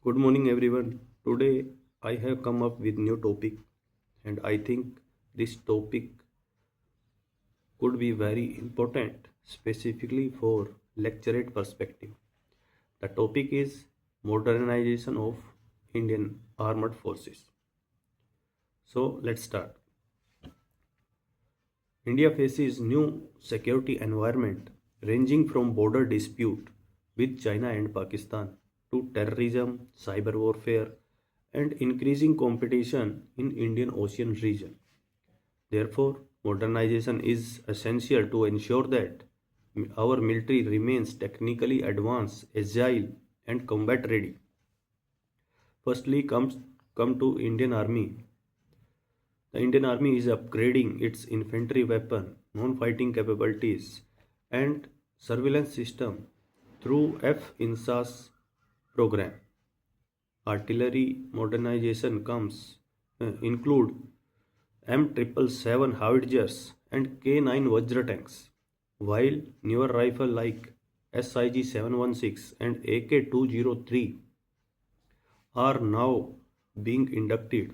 Good morning everyone. Today I have come up with new topic and I think this topic could be very important specifically for lecturate perspective. The topic is modernization of Indian armed forces. So let's start. India faces new security environment ranging from border dispute with China and Pakistan to terrorism, cyber warfare, and increasing competition in Indian Ocean region. Therefore, modernization is essential to ensure that our military remains technically advanced, agile, and combat ready. Firstly, come to Indian Army. The Indian Army is upgrading its infantry weapon, non-fighting capabilities, and surveillance system through F-INSAS program. Artillery modernization include M777 Howitzers and K9 Vajra tanks, while newer rifles like SIG 716 and AK-203 are now being inducted.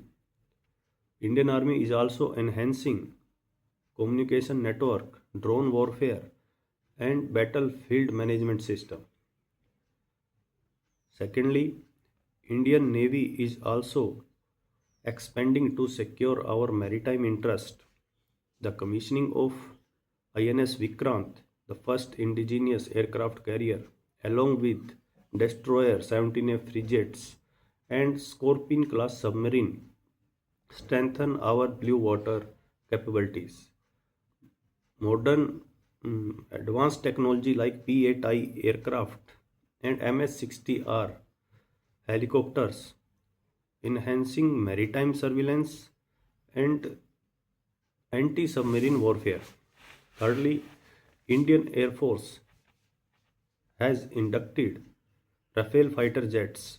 Indian Army is also enhancing communication network, drone warfare, and battlefield management system. Secondly, Indian Navy is also expanding to secure our maritime interest. The commissioning of INS Vikrant, the first indigenous aircraft carrier, along with destroyer 17F frigates and Scorpion class submarine, strengthen our blue water capabilities. Modern advanced technology like P-8I aircraft and MS-60R helicopters enhancing maritime surveillance and anti-submarine warfare. Thirdly, Indian Air Force has inducted Rafale fighter jets,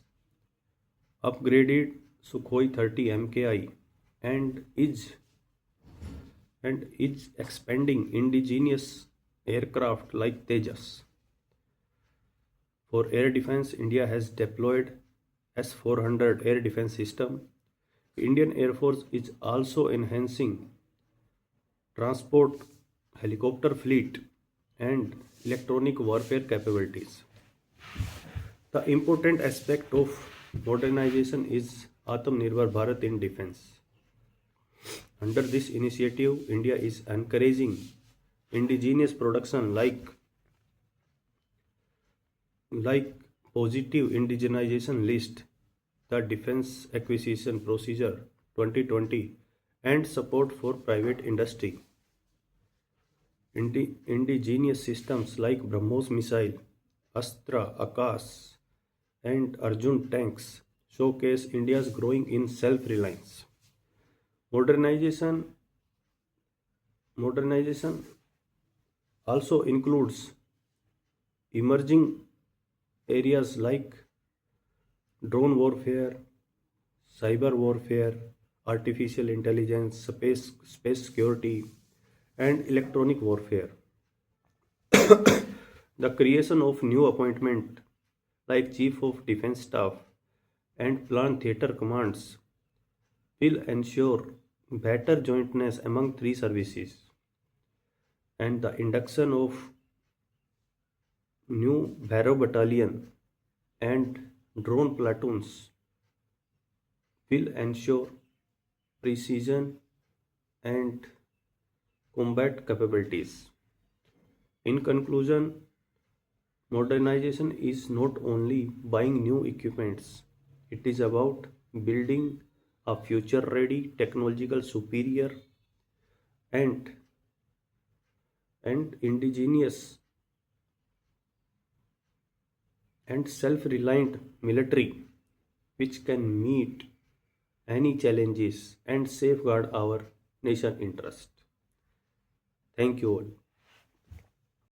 upgraded Sukhoi 30 MKI, and is expanding indigenous aircraft like Tejas. For air defense, India has deployed S-400 air defense system. Indian Air Force is also enhancing transport helicopter fleet and electronic warfare capabilities. The important aspect of modernization is Atmanirbhar Bharat in defense. Under this initiative, India is encouraging indigenous production like positive indigenization list, the defense acquisition procedure 2020, and support for private industry. Indigenous systems like BrahMos missile, Astra, Akash, and Arjun tanks showcase India's growing in self-reliance. Modernization modernization also includes emerging areas like drone warfare, cyber warfare, artificial intelligence, space security, and electronic warfare. The creation of new appointment like Chief of Defense Staff and Plant Theatre Commands will ensure better jointness among three services, and the induction of new Barrow Battalion and drone platoons will ensure precision and combat capabilities. In conclusion, modernization is not only buying new equipments, it is about building a future ready, technological superior, and, and indigenous and self reliant military which can meet any challenges and safeguard our nation interest. Thank you all.